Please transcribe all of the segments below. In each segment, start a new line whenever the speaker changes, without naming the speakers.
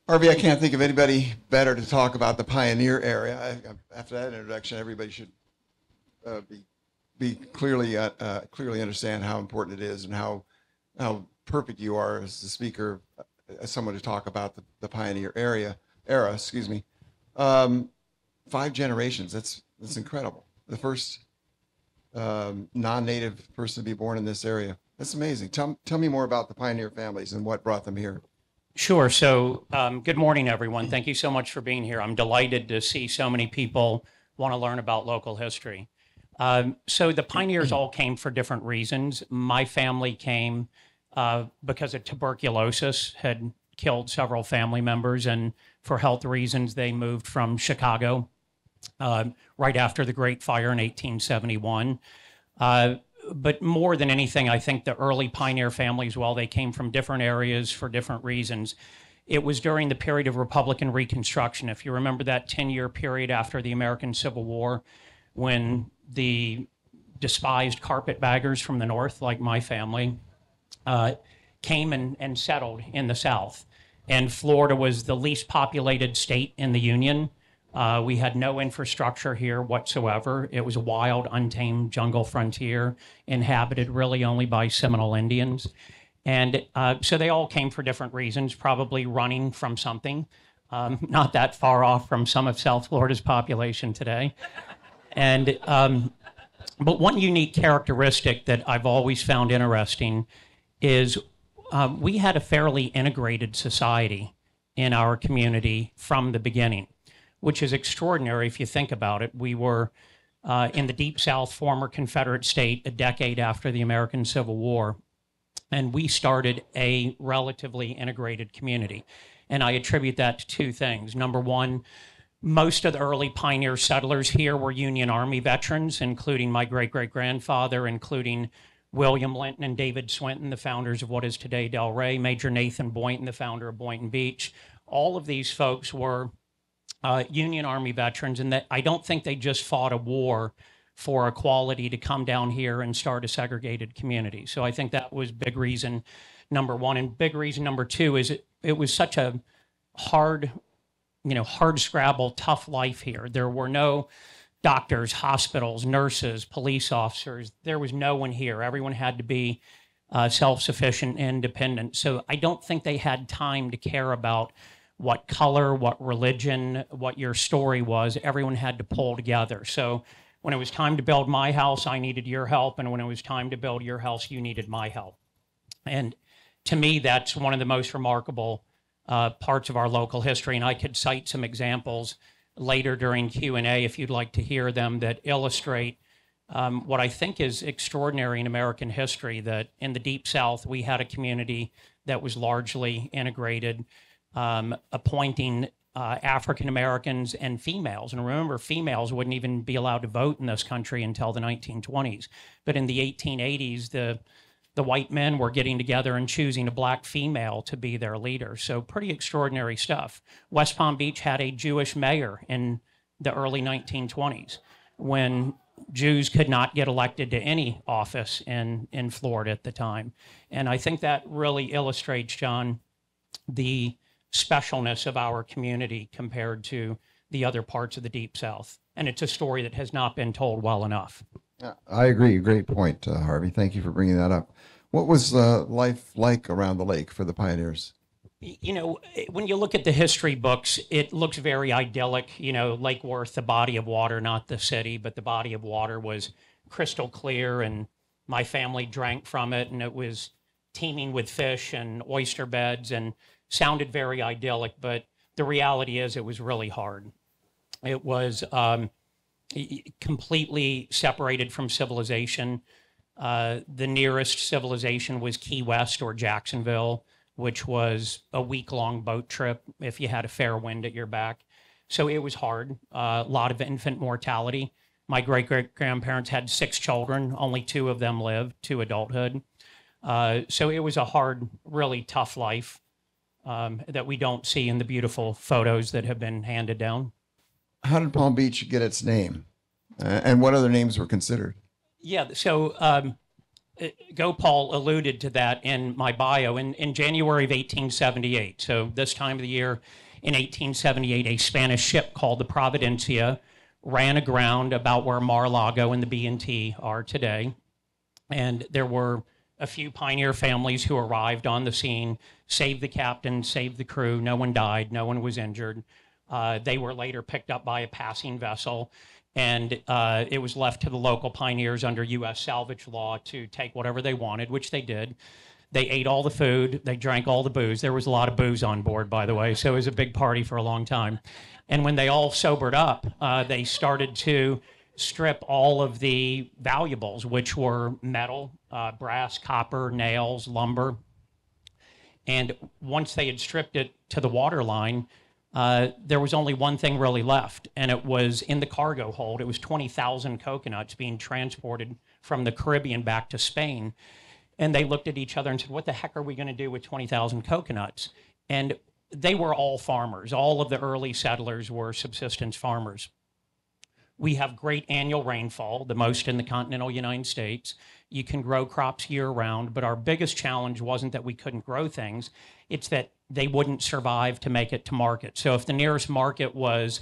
Harvey, I can't think of anybody better to talk about the Pioneer area. After that introduction, everybody should uh, be clearly understand how important it is and how perfect you are as the speaker, as someone to talk about the Pioneer era. Excuse me. Um, 5 generations. That's incredible. The first non-native person to be born in this area. That's amazing. Tell me more about the Pioneer families and what brought them here.
Sure. So, good morning, everyone. Thank you so much for being here. I'm delighted to see so many people want to learn about local history. So, the pioneers all came for different reasons. My family came because of tuberculosis had killed several family members, and for health reasons, they moved from Chicago right after the Great Fire in 1871. But more than anything, I think the early pioneer families, while they came from different areas for different reasons, it was during the period of Republican Reconstruction. If you remember that 10-year period after the American Civil War, when the despised carpetbaggers from the North, like my family, came and settled in the South. And Florida was the least populated state in the Union. We had no infrastructure here whatsoever. It was a wild, untamed jungle frontier, inhabited really only by Seminole Indians. And so they all came for different reasons, probably running from something, not that far off from some of South Florida's population today. And but one unique characteristic that I've always found interesting is we had a fairly integrated society in our community from the beginning, which is extraordinary if you think about it. We were in the Deep South, former Confederate state, a decade after the American Civil War, and we started a relatively integrated community. And I attribute that to two things. Number one, most of the early pioneer settlers here were Union Army veterans, including my great-great-grandfather, including William Linton and David Swinton, the founders of what is today Delray, Major Nathan Boynton, the founder of Boynton Beach. All of these folks were Union Army veterans, and that I don't think they just fought a war for equality to come down here and start a segregated community. So I think that was big reason number one. And big reason number two is it was such a hard, hard scrabble, tough life here. There were no doctors, hospitals, nurses, police officers. There was no one here. Everyone had to be self-sufficient, independent. So I don't think they had time to care about what color, what religion, what your story was. Everyone had to pull together. So when it was time to build my house, I needed your help. And when it was time to build your house, you needed my help. And to me, that's one of the most remarkable parts of our local history. And I could cite some examples later during Q&A if you'd like to hear them that illustrate what I think is extraordinary in American history, that in the Deep South, we had a community that was largely integrated, appointing African Americans and females. And remember, females wouldn't even be allowed to vote in this country until the 1920s. But in the 1880s, the white men were getting together and choosing a black female to be their leader. So pretty extraordinary stuff. West Palm Beach had a Jewish mayor in the early 1920s when Jews could not get elected to any office in Florida at the time. And I think that really illustrates, John, the specialness of our community compared to the other parts of the Deep South. And it's a story that has not been told well enough.
I agree. Great point, Harvey. Thank you for bringing that up. What was life like around the lake for the pioneers?
When you look at the history books, it looks very idyllic. Lake Worth, the body of water, not the city, but the body of water was crystal clear, and my family drank from it, and it was teeming with fish and oyster beds and sounded very idyllic. But the reality is it was really hard. It was completely separated from civilization. The nearest civilization was Key West or Jacksonville, which was a week-long boat trip if you had a fair wind at your back. So it was hard. A lot of infant mortality. My great-great-grandparents had 6 children. Only 2 of them lived to adulthood. So it was a hard, really tough life that we don't see in the beautiful photos that have been handed down.
How did Palm Beach get its name? And what other names were considered?
Yeah, so Gopal alluded to that in my bio. In January of 1878, so this time of the year in 1878, a Spanish ship called the Providencia ran aground about where Mar-a-Lago and the B&T are today. And there were a few pioneer families who arrived on the scene, saved the captain, saved the crew. No one died, no one was injured. They were later picked up by a passing vessel, and it was left to the local pioneers under U.S. salvage law to take whatever they wanted, which they did. They ate all the food, they drank all the booze. There was a lot of booze on board, by the way, so it was a big party for a long time. And when they all sobered up, they started to strip all of the valuables, which were metal, brass, copper, nails, lumber. And once they had stripped it to the waterline, there was only one thing really left, and it was in the cargo hold. It was 20,000 coconuts being transported from the Caribbean back to Spain. And they looked at each other and said, what the heck are we going to do with 20,000 coconuts? And they were all farmers. All of the early settlers were subsistence farmers. We have great annual rainfall, the most in the continental United States. You can grow crops year round, but our biggest challenge wasn't that we couldn't grow things, it's that they wouldn't survive to make it to market. So if the nearest market was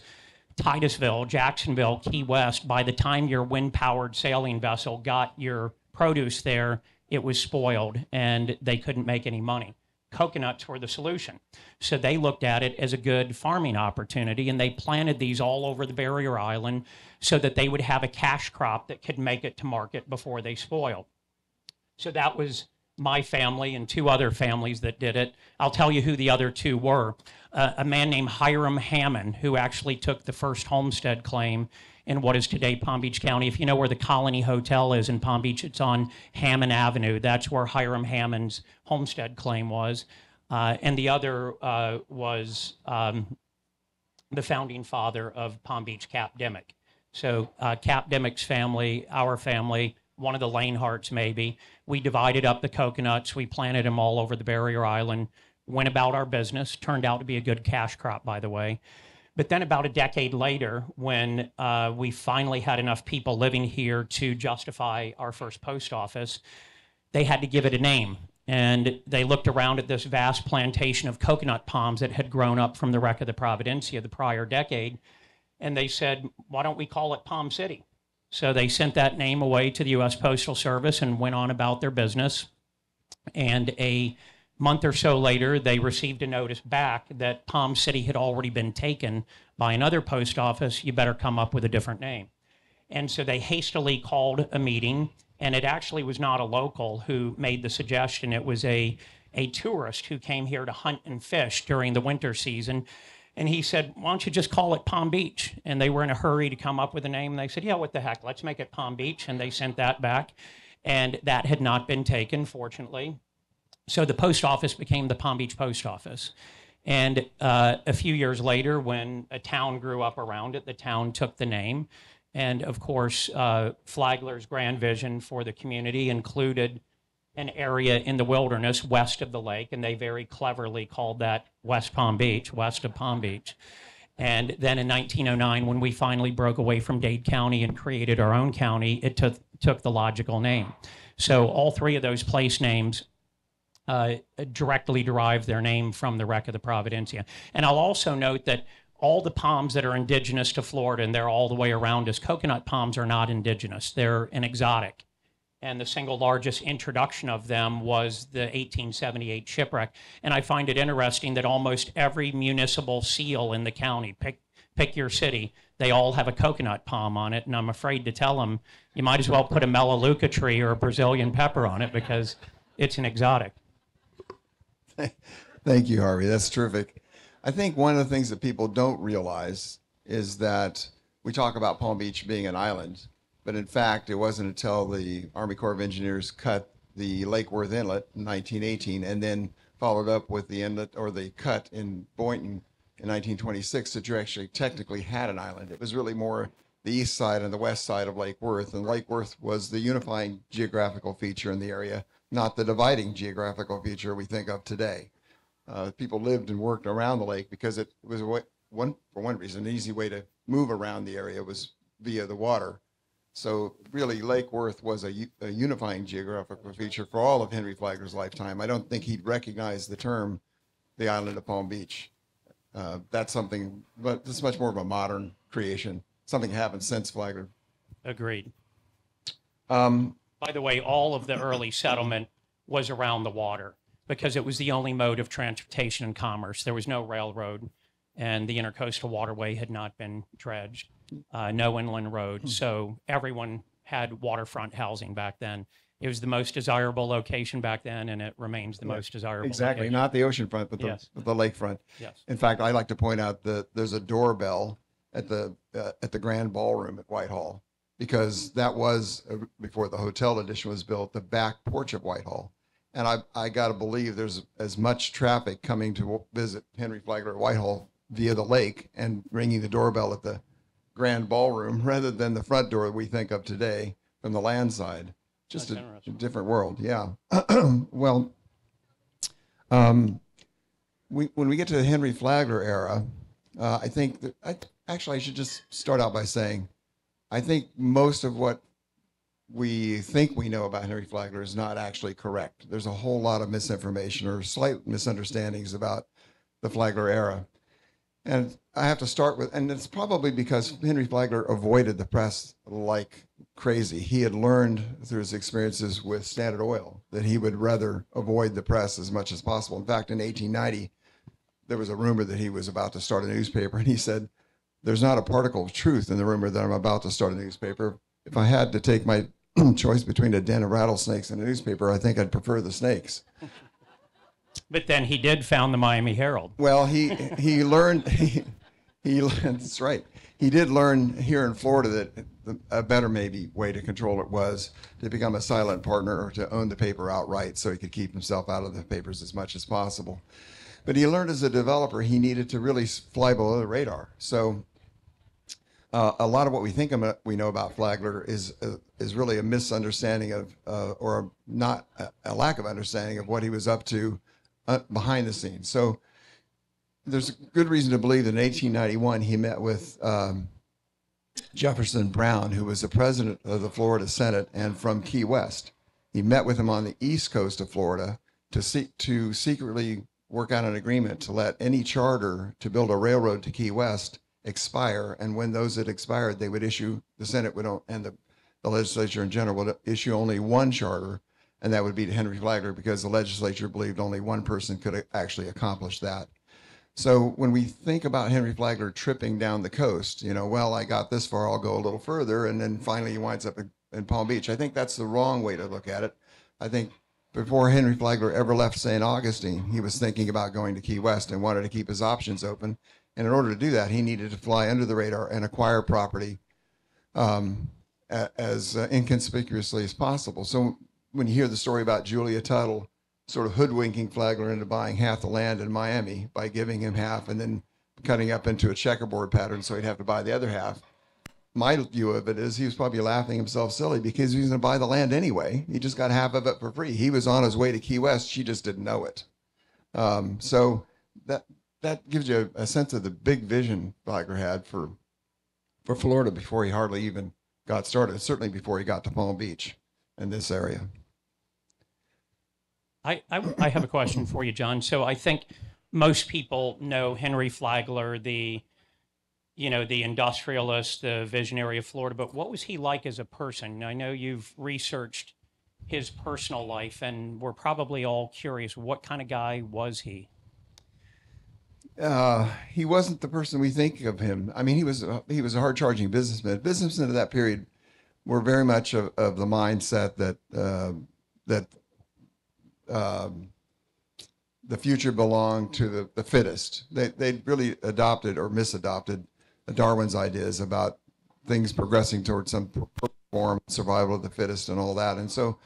Titusville, Jacksonville, Key West, by the time your wind-powered sailing vessel got your produce there, it was spoiled and they couldn't make any money. Coconuts were the solution. So they looked at it as a good farming opportunity, and they planted these all over the barrier island so that they would have a cash crop that could make it to market before they spoiled. So that was my family and two other families that did it. I'll tell you who the other two were. A man named Hiram Hammond, who actually took the first homestead claim in what is today Palm Beach County. If you know where the Colony Hotel is in Palm Beach, it's on Hammond Avenue. That's where Hiram Hammond's homestead claim was. And the other was the founding father of Palm Beach, Cap Dimmick. So Cap Dimmick's family, our family, one of the Laneharts maybe, we divided up the coconuts, we planted them all over the barrier island, went about our business, turned out to be a good cash crop, by the way. But then about a decade later, when we finally had enough people living here to justify our first post office, they had to give it a name. And they looked around at this vast plantation of coconut palms that had grown up from the wreck of the Providencia the prior decade, and they said, why don't we call it Palm City? So they sent that name away to the U.S. Postal Service and went on about their business. And a month or so later, they received a notice back that Palm City had already been taken by another post office. You better come up with a different name. And so they hastily called a meeting, and it actually was not a local who made the suggestion. It was a tourist who came here to hunt and fish during the winter season. And he said, why don't you just call it Palm Beach? And they were in a hurry to come up with a name. And they said, yeah, what the heck, let's make it Palm Beach. And they sent that back. And that had not been taken, fortunately. So the post office became the Palm Beach Post Office. And a few years later, when a town grew up around it, the town took the name. And of course, Flagler's grand vision for the community included an area in the wilderness west of the lake, and they very cleverly called that West Palm Beach, west of Palm Beach. And then in 1909, when we finally broke away from Dade County and created our own county, it took the logical name. So all three of those place names directly derive their name from the wreck of the Providencia. And I'll also note that all the palms that are indigenous to Florida, and they're all the way around us, coconut palms are not indigenous. They're an exotic. And the single largest introduction of them was the 1878 shipwreck. And I find it interesting that almost every municipal seal in the county, pick your city, they all have a coconut palm on it. And I'm afraid to tell them, you might as well put a Melaleuca tree or a Brazilian pepper on it because it's an exotic.
Thank you, Harvey. That's terrific. I think one of the things that people don't realize is that we talk about Palm Beach being an island, but in fact, it wasn't until the Army Corps of Engineers cut the Lake Worth Inlet in 1918 and then followed up with the inlet or the cut in Boynton in 1926 that you actually technically had an island. It was really more the east side and the west side of Lake Worth, and Lake Worth was the unifying geographical feature in the area, not the dividing geographical feature we think of today. People lived and worked around the lake because it was for one reason, an easy way to move around the area was via the water. So really, Lake Worth was a unifying geographical feature for all of Henry Flagler's lifetime. I don't think he'd recognize the term the island of Palm Beach. That's something, but it's much more of a modern creation. Something happened since Flagler.
Agreed.
Um,
By the way, all of the early settlement was around the water because it was the only mode of transportation and commerce. There was no railroad, and the intercoastal waterway had not been dredged, no inland road. So everyone had waterfront housing back then. It was the most desirable location back then, and it remains the most desirable.
Exactly,
location.
not the oceanfront, but
Yes.
the lakefront.
Yes.
In fact, I like to point out that there's a doorbell at the Grand Ballroom at Whitehall, because that was, before the hotel addition was built, the back porch of Whitehall. And I got to believe there's as much traffic coming to visit Henry Flagler at Whitehall via the lake and ringing the doorbell at the Grand Ballroom rather than the front door we think of today from the land side. Just
That's
a
interesting.
different world, yeah. Well, when we get to the Henry Flagler era, I think that I should just start out by saying, I think most of what we think we know about Henry Flagler is not actually correct. There's a whole lot of misinformation or slight misunderstandings about the Flagler era. And I have to start with, and it's probably because Henry Flagler avoided the press like crazy. He had learned through his experiences with Standard Oil that he would rather avoid the press as much as possible. In fact, in 1890, there was a rumor that he was about to start a newspaper, and he said, "There's not a particle of truth in the rumor that I'm about to start a newspaper. If I had to take my choice between a den of rattlesnakes and a newspaper, I think I'd prefer the snakes."
But then he did found the Miami Herald.
Well, he learned that's right. He did learn here in Florida that a better maybe way to control it was to become a silent partner or to own the paper outright so he could keep himself out of the papers as much as possible. But he learned as a developer he needed to really fly below the radar. So a lot of what we think we know about Flagler is really a misunderstanding of or not a lack of understanding of what he was up to behind the scenes. So there's a good reason to believe that in 1891 he met with Jefferson Brown, who was the president of the Florida Senate and from Key West. He met with him on the east coast of Florida to secretly work out an agreement to let any charter to build a railroad to Key West expire, and when those had expired, they would issue, the Senate would, and the legislature in general would issue only one charter, and that would be to Henry Flagler, because the legislature believed only one person could actually accomplish that. So when we think about Henry Flagler tripping down the coast, well, I got this far, I'll go a little further, and then finally he winds up in Palm Beach. I think that's the wrong way to look at it. I think before Henry Flagler ever left St. Augustine, he was thinking about going to Key West and wanted to keep his options open. And in order to do that, he needed to fly under the radar and acquire property as inconspicuously as possible. So when you hear the story about Julia Tuttle sort of hoodwinking Flagler into buying half the land in Miami by giving him half and then cutting up into a checkerboard pattern so he'd have to buy the other half, my view of it is he was probably laughing himself silly because he was going to buy the land anyway. He just got half of it for free. He was on his way to Key West. She just didn't know it. So that gives you a sense of the big vision Flagler had for Florida before he hardly even got started, certainly before he got to Palm Beach and this area.
I have a question for you, John. So I think most people know Henry Flagler, the industrialist, the visionary of Florida, but what was he like as a person? I know you've researched his personal life, and we're probably all curious, what kind of guy was he?
He wasn't the person we think of him. I mean, he was a hard-charging businessman. Businessmen of that period were very much of the mindset that the future belonged to the fittest. They really adopted or misadopted Darwin's ideas about things progressing towards some form, survival of the fittest and all that. And so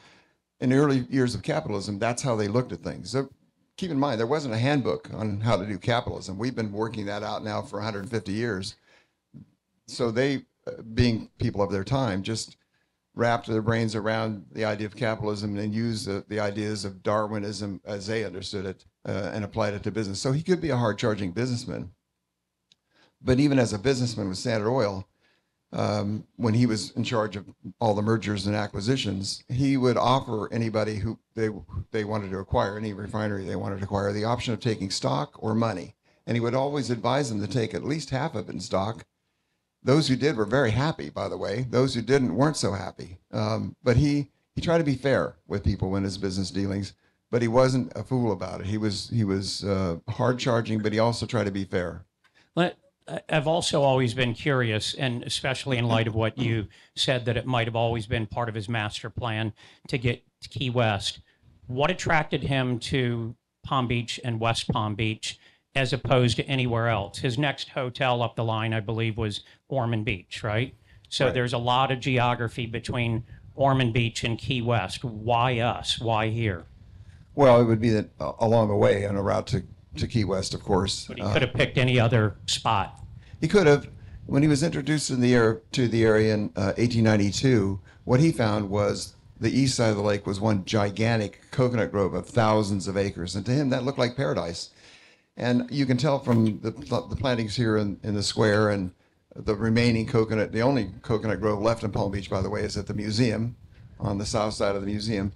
in the early years of capitalism, that's how they looked at things. So keep in mind, there wasn't a handbook on how to do capitalism. We've been working that out now for 150 years. So they, being people of their time, just wrapped their brains around the idea of capitalism and used the ideas of Darwinism as they understood it and applied it to business. So he could be a hard-charging businessman. But even as a businessman with Standard Oil, when he was in charge of all the mergers and acquisitions, he would offer anybody who they wanted to acquire, any refinery they wanted to acquire, the option of taking stock or money. And he would always advise them to take at least half of it in stock. Those who did were very happy, by the way. Those who didn't weren't so happy. But he tried to be fair with people in his business dealings, but he wasn't a fool about it. He was hard charging, but he also tried to be fair.
I've also always been curious, and especially in light of what you said, that it might have always been part of his master plan to get to Key West. What attracted him to Palm Beach and West Palm Beach as opposed to anywhere else? His next hotel up the line, I believe, was Ormond Beach, right? So
Right.
There's a lot of geography between Ormond Beach and Key West. Why us? Why here?
Well, it would be that along the way on a route to Key West, of course.
But he could have picked any other spot.
He could have. When he was introduced to the area in 1892, what he found was the east side of the lake was one gigantic coconut grove of thousands of acres. And to him, that looked like paradise. And you can tell from the plantings here in the square and the remaining coconut, the only coconut grove left in Palm Beach, by the way, is at the museum, on the south side of the museum.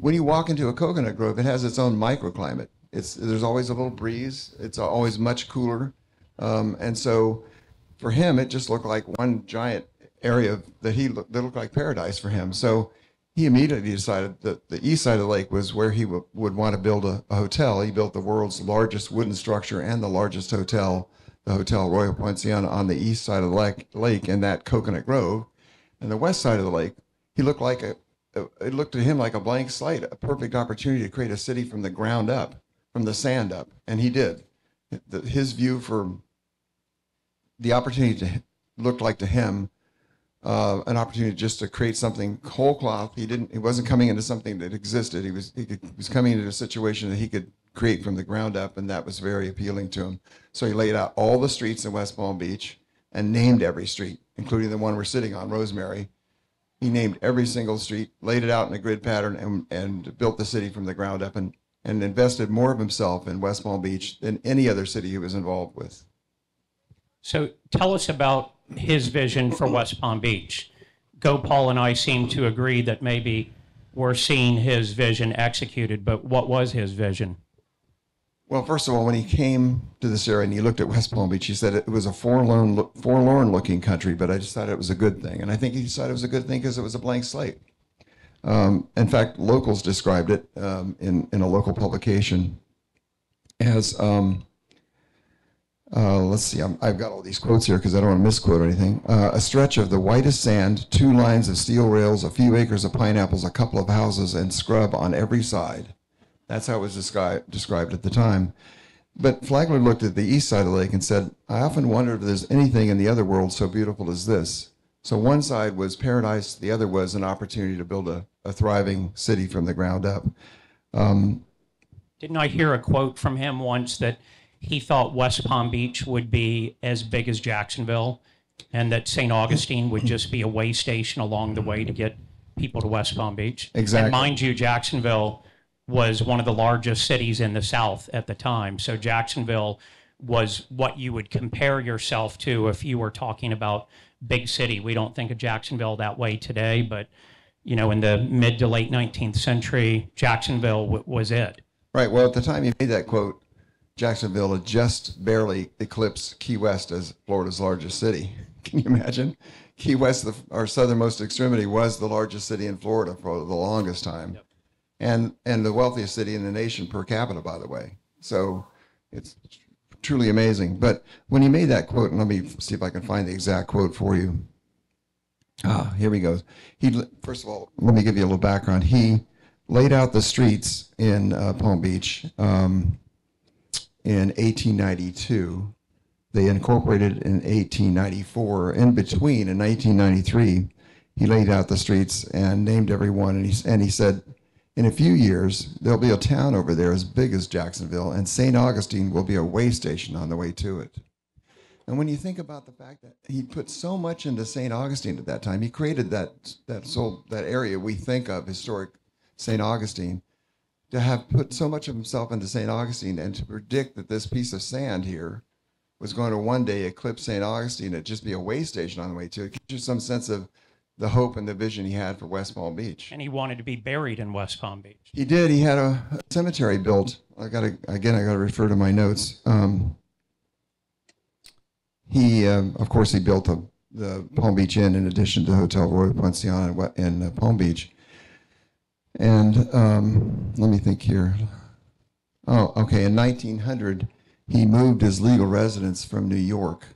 When you walk into a coconut grove, it has its own microclimate. There's always a little breeze. It's always much cooler. And so for him, it just looked like one giant area that looked like paradise for him. So he immediately decided that the east side of the lake was where he would want to build a hotel. He built the world's largest wooden structure and the largest hotel, the Hotel Royal Poinciana, on the east side of the lake in that coconut grove. And the west side of the lake, it looked to him like a blank slate, a perfect opportunity to create a city from the ground up, from the sand up. And he did. His view for the opportunity looked like to him an opportunity just to create something whole cloth. He wasn't coming into something that existed. He was coming into a situation that he could create from the ground up, and that was very appealing to him. So he laid out all the streets in West Palm Beach and named every street, including the one we're sitting on, Rosemary. He named every single street, laid it out in a grid pattern, and built the city from the ground up, and invested more of himself in West Palm Beach than any other city he was involved with.
So tell us about his vision for West Palm Beach. Gopal and I seem to agree that maybe we're seeing his vision executed, but what was his vision?
Well, first of all, when he came to this area and he looked at West Palm Beach, he said it was a forlorn-looking country, but I just thought it was a good thing. And I think he decided it was a good thing because it was a blank slate. In fact, locals described it in a local publication as, let's see, I've got all these quotes here because I don't want to misquote anything. A stretch of the whitest sand, 2 lines of steel rails, a few acres of pineapples, a couple of houses, and scrub on every side. That's how it was described at the time. But Flagler looked at the east side of the lake and said, I often wonder if there's anything in the other world so beautiful as this. So one side was paradise, the other was an opportunity to build a thriving city from the ground up.
Didn't I hear a quote from him once that he thought West Palm Beach would be as big as Jacksonville and that St. Augustine would just be a way station along the way to get people to West Palm Beach?
Exactly.
And mind you, Jacksonville was one of the largest cities in the South at the time. So Jacksonville was what you would compare yourself to if you were talking about big city. We don't think of Jacksonville that way today, but in the mid to late 19th century, Jacksonville was it.
Right. Well, at the time he made that quote, Jacksonville had just barely eclipsed Key West as Florida's largest city. Can you imagine? Key West, our southernmost extremity, was the largest city in Florida for the longest time. Yep. And the wealthiest city in the nation per capita, by the way. So it's truly amazing. But when he made that quote, and let me see if I can find the exact quote for you. Here we go. First of all, let me give you a little background. He laid out the streets in Palm Beach in 1892. They incorporated in 1894. In between, in 1993, he laid out the streets and named every one. And he said, in a few years, there'll be a town over there as big as Jacksonville, and St. Augustine will be a way station on the way to it. And when you think about the fact that he put so much into St. Augustine at that time, he created that area we think of, historic St. Augustine, to have put so much of himself into St. Augustine and to predict that this piece of sand here was going to one day eclipse St. Augustine. It'd just be a way station on the way to it. Gives you some sense of the hope and the vision he had for West Palm Beach.
And he wanted to be buried in West Palm Beach.
He did. He had a cemetery built. I got to refer to my notes. Of course, he built the Palm Beach Inn in addition to Hotel Royal Poinciana in Palm Beach. And let me think here. Oh, okay. In 1900, he moved his legal residence from New York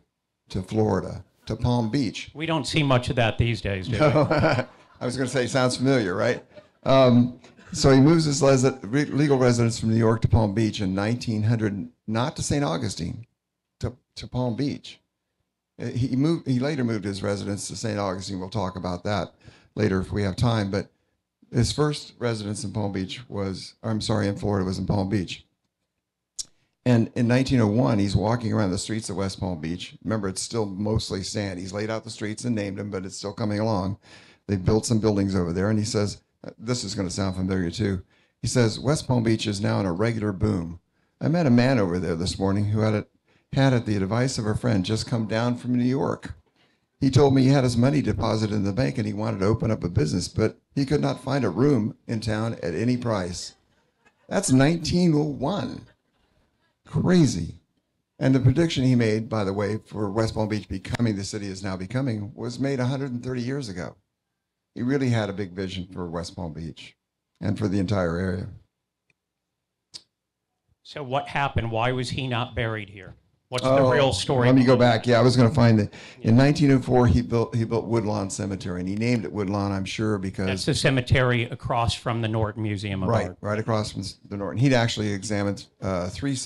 to Florida, to Palm Beach.
We don't see much of that these days, do we?
I was going to say, sounds familiar, right? So he moves his legal residence from New York to Palm Beach in 1900, not to St. Augustine, to Palm Beach. He later moved his residence to St. Augustine. We'll talk about that later if we have time. But his first residence in in Florida was in Palm Beach. And in 1901, he's walking around the streets of West Palm Beach. Remember, it's still mostly sand. He's laid out the streets and named them, but it's still coming along. They've built some buildings over there. And he says, this is going to sound familiar too. He says, West Palm Beach is now in a regular boom. I met a man over there this morning who had at the advice of a friend just come down from New York. He told me he had his money deposited in the bank and he wanted to open up a business, but he could not find a room in town at any price. That's 1901. Crazy. And the prediction he made, by the way, for West Palm Beach becoming the city is now becoming, was made 130 years ago. He really had a big vision for West Palm Beach and for the entire area.
So what happened? Why was he not buried here? What's the real story?
Let me go back. Yeah, I was going to find it. In 1904, he built Woodlawn Cemetery, and he named it Woodlawn, I'm sure, because
that's the cemetery across from the Norton Museum of Art.
Right across from the Norton. He'd actually examined 3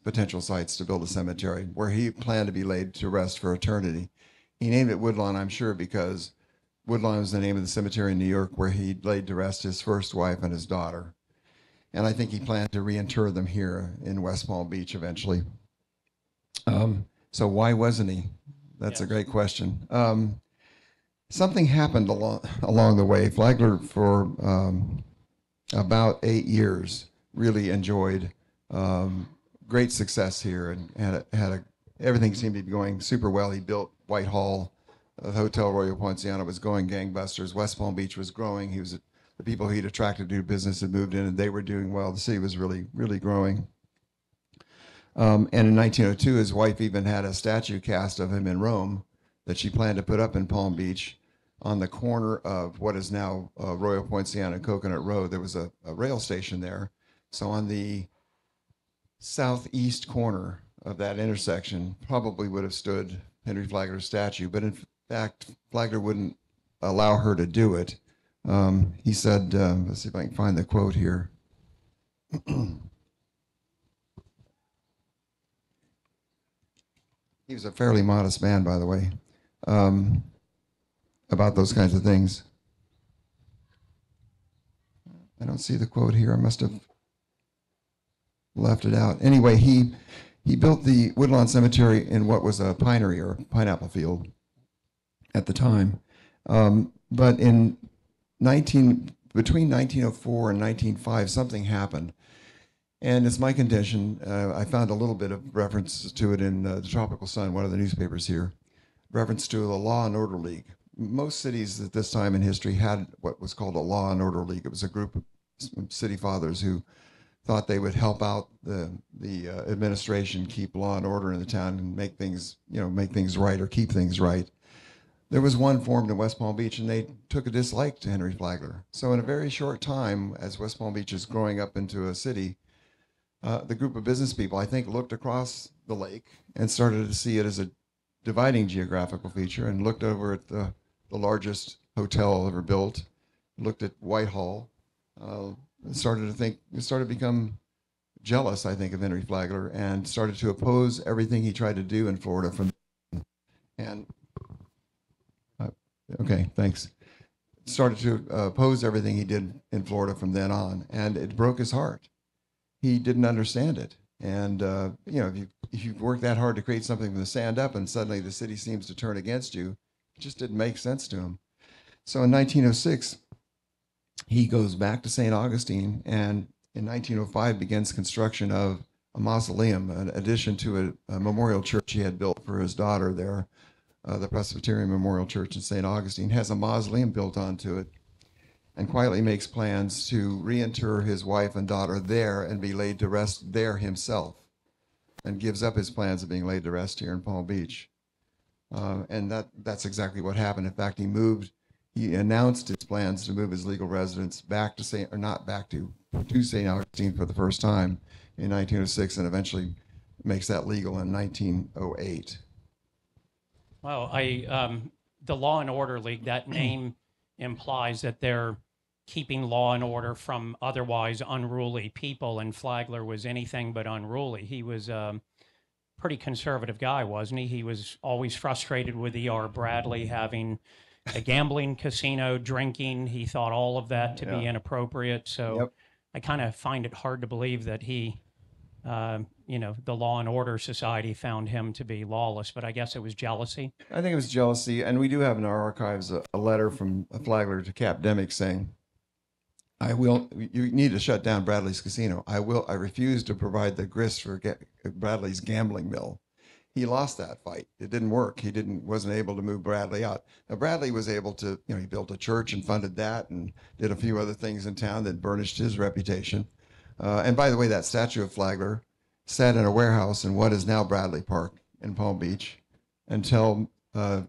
potential sites to build a cemetery where he planned to be laid to rest for eternity. He named it Woodlawn, I'm sure, because Woodlawn was the name of the cemetery in New York where he laid to rest his first wife and his daughter. And I think he planned to reinter them here in West Palm Beach eventually. So why wasn't he? That's a great question. Something happened along the way. Flagler, for about 8 years, really enjoyed great success here and everything seemed to be going super well. He built Whitehall. The Hotel Royal Poinciana was going gangbusters. West Palm Beach was growing. The people he'd attracted to do business had moved in, and they were doing well. The city was really, really growing. And in 1902, his wife even had a statue cast of him in Rome that she planned to put up in Palm Beach on the corner of what is now Royal Poinciana and Coconut Road. There was a rail station there. So on the southeast corner of that intersection probably would have stood Henry Flagler's statue. But in fact, Flagler wouldn't allow her to do it. He said, let's see if I can find the quote here. He was a fairly modest man, by the way, about those kinds of things. I don't see the quote here. I must have left it out. Anyway, he built the Woodlawn Cemetery in what was a pinery or pineapple field at the time. But between 1904 and 1905, something happened. And it's my contention, I found a little bit of reference to it in the Tropical Sun, one of the newspapers here, reference to the Law and Order League. Most cities at this time in history had what was called a Law and Order League. It was a group of city fathers who thought they would help out the administration, keep law and order in the town and make things right or keep things right. There was one formed in West Palm Beach, and they took a dislike to Henry Flagler. So in a very short time, as West Palm Beach is growing up into a city, the group of business people, I think, looked across the lake and started to see it as a dividing geographical feature and looked over at the largest hotel ever built, looked at Whitehall, started to become jealous, I think, of Henry Flagler and started to oppose everything he tried to do in Florida started to oppose everything he did in Florida from then on, and it broke his heart. He didn't understand it. And, if you work that hard to create something from the sand up and suddenly the city seems to turn against you, it just didn't make sense to him. So in 1906, he goes back to St. Augustine and in 1905 begins construction of a mausoleum, an addition to a memorial church he had built for his daughter there, the Presbyterian Memorial Church in St. Augustine, has a mausoleum built onto it, and quietly makes plans to reinter his wife and daughter there and be laid to rest there himself, and gives up his plans of being laid to rest here in Palm Beach. And that's exactly what happened. In fact, he announced his plans to move his legal residence back to St. Augustine for the first time in 1906, and eventually makes that legal in 1908.
Well, the Law and Order League, that name implies that they're keeping law and order from otherwise unruly people, and Flagler was anything but unruly. He was a pretty conservative guy, wasn't he? He was always frustrated with E.R. Bradley having a gambling casino, drinking. He thought all of that to be inappropriate. So
Yep.
I kind of find it hard to believe that he, the Law and Order Society found him to be lawless, but I guess it was jealousy.
I think it was jealousy, and we do have in our archives a letter from Flagler to Cap Demick saying, you need to shut down Bradley's casino. I refuse to provide the grist for Bradley's gambling mill. He lost that fight. It didn't work. He wasn't able to move Bradley out. Now Bradley was able to, he built a church and funded that and did a few other things in town that burnished his reputation. And by the way, that statue of Flagler sat in a warehouse in what is now Bradley Park in Palm Beach until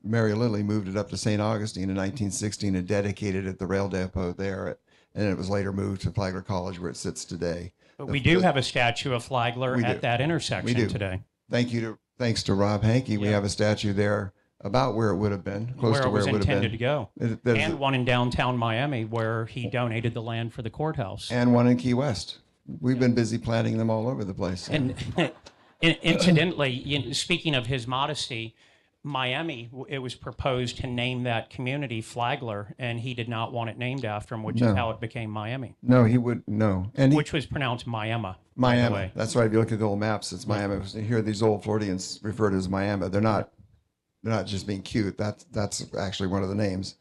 Mary Lilly moved it up to St. Augustine in 1916 and dedicated it at the rail depot there. And it was later moved to Flagler College, where it sits today.
But we do have a statue of Flagler at that intersection today.
Thanks to Rob Hankey, we have a statue there about where it would have been, close to where it would have been.
Intended to go. And one in downtown Miami where he donated the land for the courthouse.
And one in Key West. We've been busy planting them all over the place.
And incidentally, speaking of his modesty, Miami, it was proposed to name that community Flagler, and he did not want it named after him, which is how it became Miami.
No, he would, no.
Which was pronounced Miami.
Miami. That's right. If you look at the old maps, it's Miami. Here, these old Floridians refer to it as Miami. They're not just being cute. That's actually one of the names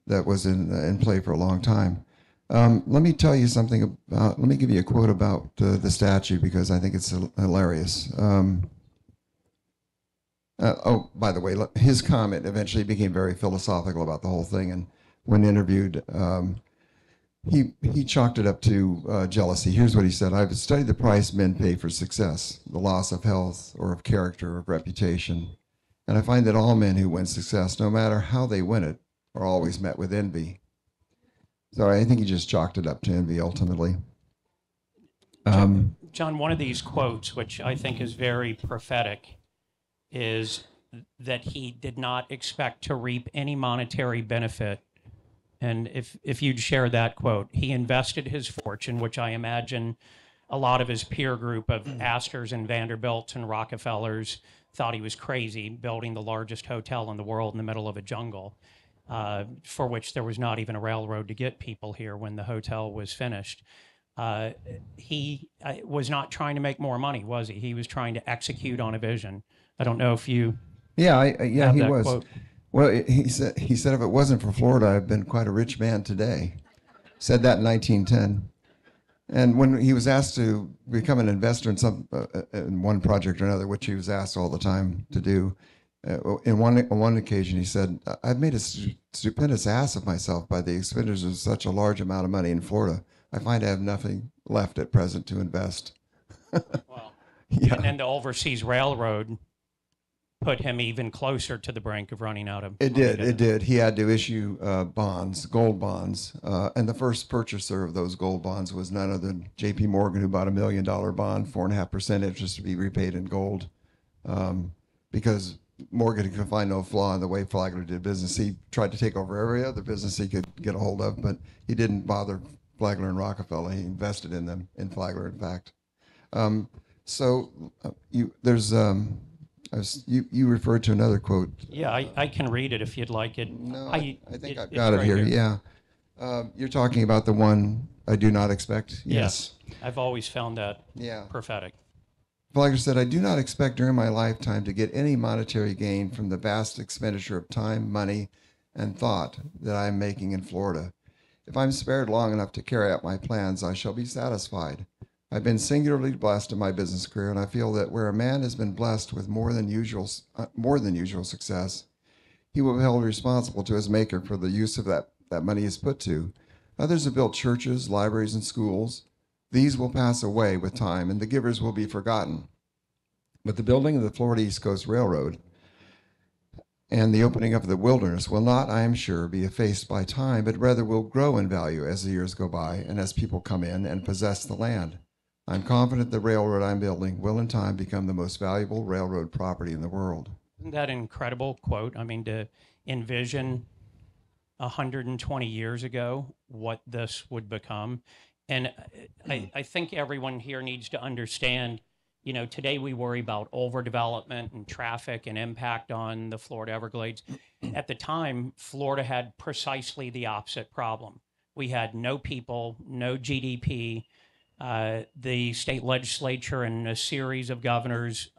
that was in play for a long time. Let me tell you something about, let me give you a quote about the statue, because I think it's hilarious. By the way, his comment eventually became very philosophical about the whole thing, and when interviewed, he chalked it up to jealousy. Here's what he said: "I've studied the price men pay for success, the loss of health or of character or of reputation, and I find that all men who win success, no matter how they win it, are always met with envy." So I think he just chalked it up to envy ultimately.
John, one of these quotes, which I think is very prophetic, is that he did not expect to reap any monetary benefit. And if you'd share that quote, he invested his fortune, which I imagine a lot of his peer group of Astors and Vanderbilts and Rockefellers thought he was crazy, building the largest hotel in the world in the middle of a jungle, for which there was not even a railroad to get people here when the hotel was finished. He was not trying to make more money, was he? He was trying to execute on a vision. I don't know if you.
Yeah, he was.
Quote.
Well, he said if it wasn't for Florida, I've been quite a rich man today. Said that in 1910. And when he was asked to become an investor in one project or another, which he was asked all the time to do, on one occasion he said, "I've made a stupendous ass of myself by the expenditures of such a large amount of money in Florida. I find I have nothing left at present to invest."
Wow.
Yeah.
And then the Overseas Railroad put him even closer to the brink of running out of money.
It did. He had to issue bonds, gold bonds. And the first purchaser of those gold bonds was none other than J.P. Morgan, who bought $1 million bond, 4.5% interest to be repaid in gold. Because Morgan could find no flaw in the way Flagler did business. He tried to take over every other business he could get a hold of, but he didn't bother Flagler and Rockefeller. He invested in them, in Flagler, in fact. You referred to another quote.
Yeah, I can read it if you'd like it.
No, I think I've got it here. Yeah. You're talking about the one, "I do not expect." Yes.
I've always found that prophetic.
Flagler said, "I do not expect during my lifetime to get any monetary gain from the vast expenditure of time, money, and thought that I am making in Florida. If I'm spared long enough to carry out my plans, I shall be satisfied. I've been singularly blessed in my business career, and I feel that where a man has been blessed with more than usual success, he will be held responsible to his maker for the use of that money is put to. Others have built churches, libraries, and schools. These will pass away with time, and the givers will be forgotten. But the building of the Florida East Coast Railroad and the opening of the wilderness will not, I am sure, be effaced by time, but rather will grow in value as the years go by and as people come in and possess the land. I'm confident the railroad I'm building will in time become the most valuable railroad property in the world.
Isn't that an incredible quote? I mean, to envision 120 years ago what this would become. And I think everyone here needs to understand, you know, today we worry about overdevelopment and traffic and impact on the Florida Everglades. At the time, Florida had precisely the opposite problem. We had no people, no GDP. The state legislature and a series of governors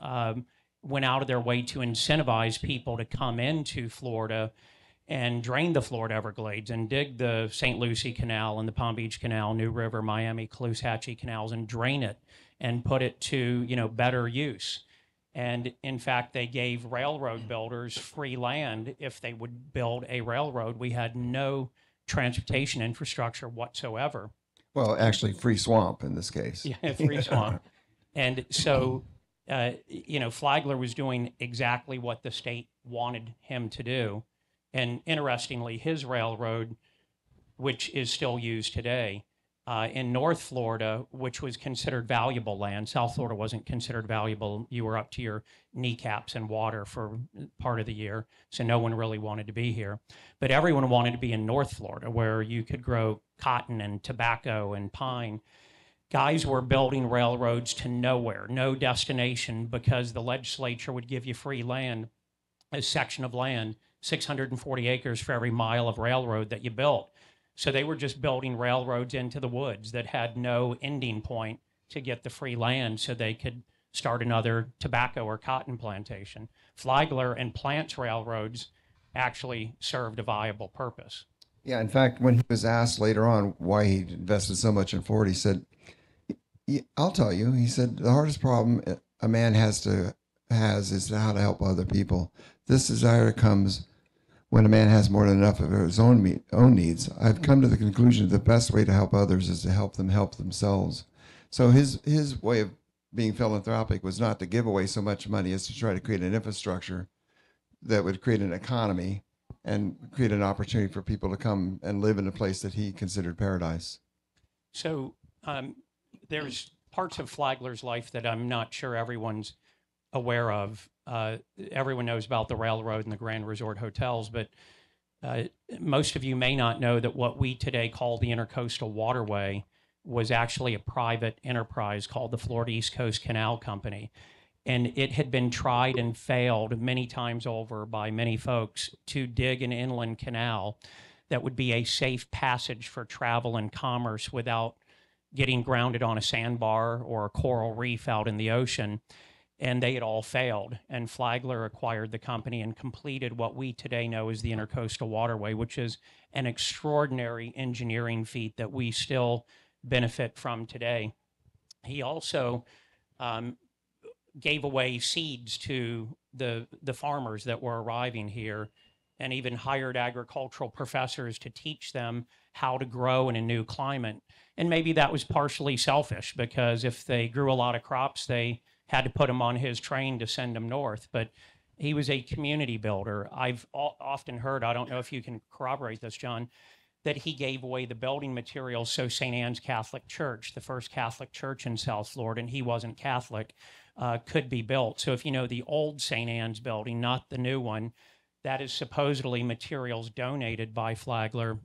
went out of their way to incentivize people to come into Florida and drain the Florida Everglades and dig the St. Lucie Canal and the Palm Beach Canal, New River, Miami, Caloosahatchee canals, and drain it and put it to, you know, better use. And in fact, they gave railroad builders free land if they would build a railroad. We had no transportation infrastructure whatsoever.
Well, actually, free swamp in this case.
Yeah, free swamp. And so, you know, Flagler was doing exactly what the state wanted him to do. And interestingly, his railroad, which is still used today, in North Florida, which was considered valuable land. South Florida wasn't considered valuable. You were up to your kneecaps in water for part of the year, so no one really wanted to be here. But everyone wanted to be in North Florida, where you could grow cotton and tobacco and pine. Guys were building railroads to nowhere, no destination, because the legislature would give you free land, a section of land, 640 acres for every mile of railroad that you built. So they were just building railroads into the woods that had no ending point to get the free land so they could start another tobacco or cotton plantation. Flagler and Plant's railroads actually served a viable purpose.
Yeah, in fact, when he was asked later on why he invested so much in Florida, he said, I'll tell you, he said, the hardest problem a man has is how to help other people. This desire comes when a man has more than enough of his own needs. I've come to the conclusion that the best way to help others is to help them help themselves. So his way of being philanthropic was not to give away so much money as to try to create an infrastructure that would create an economy and create an opportunity for people to come and live in a place that he considered paradise.
So there's parts of Flagler's life that I'm not sure everyone's aware of. Everyone knows about the railroad and the Grand Resort hotels, but most of you may not know that what we today call the Intercoastal Waterway was actually a private enterprise called the Florida East Coast Canal Company. And it had been tried and failed many times over by many folks to dig an inland canal that would be a safe passage for travel and commerce without getting grounded on a sandbar or a coral reef out in the ocean. And they had all failed. And Flagler acquired the company and completed what we today know as the Intercoastal Waterway, which is an extraordinary engineering feat that we still benefit from today. He also gave away seeds to the farmers that were arriving here, and even hired agricultural professors to teach them how to grow in a new climate. And maybe that was partially selfish, because if they grew a lot of crops, they had to put them on his train to send them north. But he was a community builder. I've often heard, I don't know if you can corroborate this, John, that he gave away the building materials so St. Anne's Catholic Church, the first Catholic church in South Florida, and he wasn't Catholic, could be built. So if you know the old St. Anne's building, not the new one, that is supposedly materials donated by Flagler,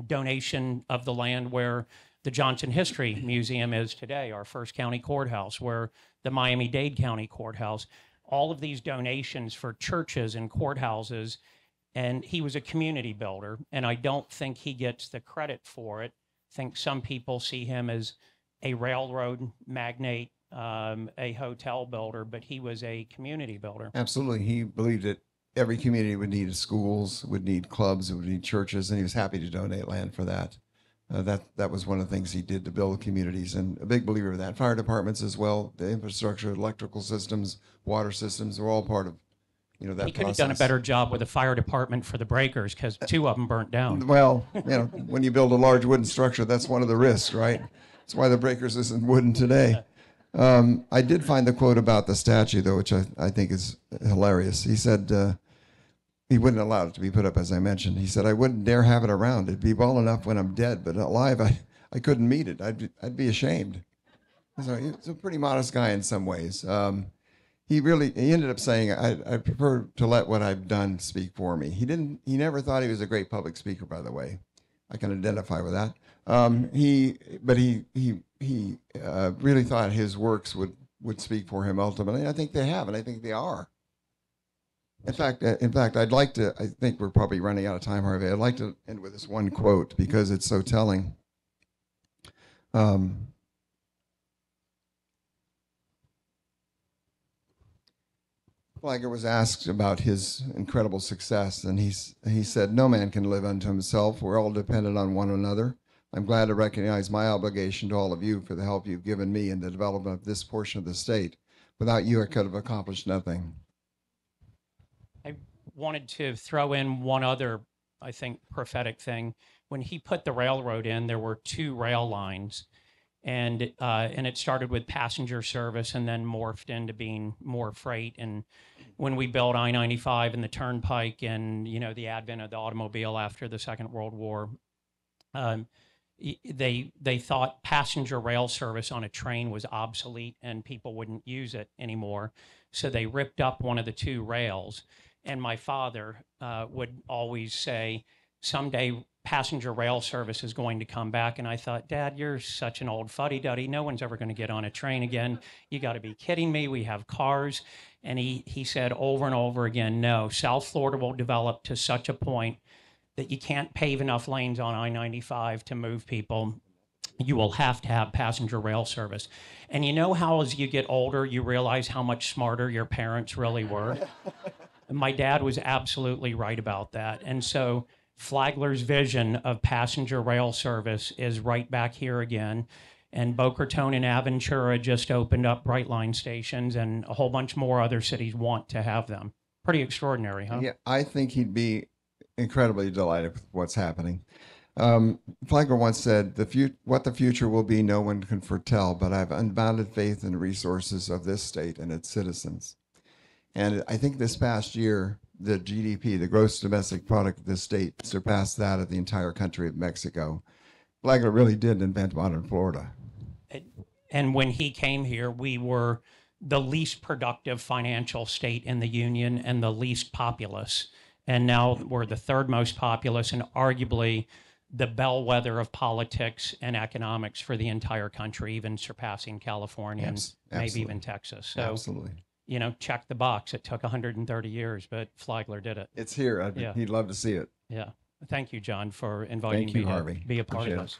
donation of the land where the Johnson History Museum is today, our first county courthouse, where the Miami-Dade County Courthouse, all of these donations for churches and courthouses. And he was a community builder, and I don't think he gets the credit for it. I think some people see him as a railroad magnate, a hotel builder, but he was a community builder.
Absolutely. He believed that every community would need schools, would need clubs, would need churches, and he was happy to donate land for that. That was one of the things he did to build communities, and a big believer of that. Fire departments as well, the infrastructure, electrical systems, water systems are all part of that
He could have
process.
done a better job with the fire department for the breakers because 2 of them burnt down.
Well, when you build a large wooden structure, that's one of the risks, right? That's why the breakers isn't wooden today. I did find the quote about the statue, though, which I think is hilarious. He said he wouldn't allow it to be put up, as I mentioned. He said, "I wouldn't dare have it around. It'd be well enough when I'm dead, but alive, I couldn't meet it. I'd be ashamed." So he's a pretty modest guy in some ways. He ended up saying, I prefer to let what I've done speak for me. He never thought he was a great public speaker, by the way. I can identify with that. He really thought his works would speak for him ultimately. And I think they have, and I think they are. In fact, I think we're probably running out of time, Harvey. I'd like to end with this one quote because it's so telling. Flagler was asked about his incredible success, and he said, "No man can live unto himself. We're all dependent on one another. I'm glad to recognize my obligation to all of you for the help you've given me in the development of this portion of the state. Without you, I could have accomplished nothing."
I wanted to throw in one other, I think, prophetic thing. When he put the railroad in, there were 2 rail lines, and it started with passenger service and then morphed into being more freight. And when we built I-95 and the Turnpike and the advent of the automobile after the Second World War, they thought passenger rail service on a train was obsolete and people wouldn't use it anymore. So they ripped up one of the 2 rails. And my father would always say, someday passenger rail service is going to come back. And I thought, Dad, you're such an old fuddy-duddy. No one's ever going to get on a train again. You got to be kidding me. We have cars. And he said over and over again, no, South Florida will develop to such a point that you can't pave enough lanes on I-95 to move people. You will have to have passenger rail service. And how as you get older, you realize how much smarter your parents really were? My dad was absolutely right about that. And so Flagler's vision of passenger rail service is right back here again. And Boca Raton and Aventura just opened up Brightline stations, and a whole bunch more other cities want to have them. Pretty extraordinary, huh?
Yeah, I think he'd be incredibly delighted with what's happening. Flagler once said, what the future will be, no one can foretell, but I have unbounded faith in the resources of this state and its citizens. And I think this past year, the GDP, the gross domestic product of this state, surpassed that of the entire country of Mexico. Flagler really did invent modern Florida.
And when he came here, we were the least productive financial state in the Union and the least populous. And now we're the 3rd most populous and arguably the bellwether of politics and economics for the entire country, even surpassing California and maybe even Texas. So,
absolutely.
Check the box. It took 130 years, but Flagler did it.
It's here. He'd love to see it.
Yeah. Thank you, John, for inviting me
Harvey.
to be a part
Appreciate
of
it.
this.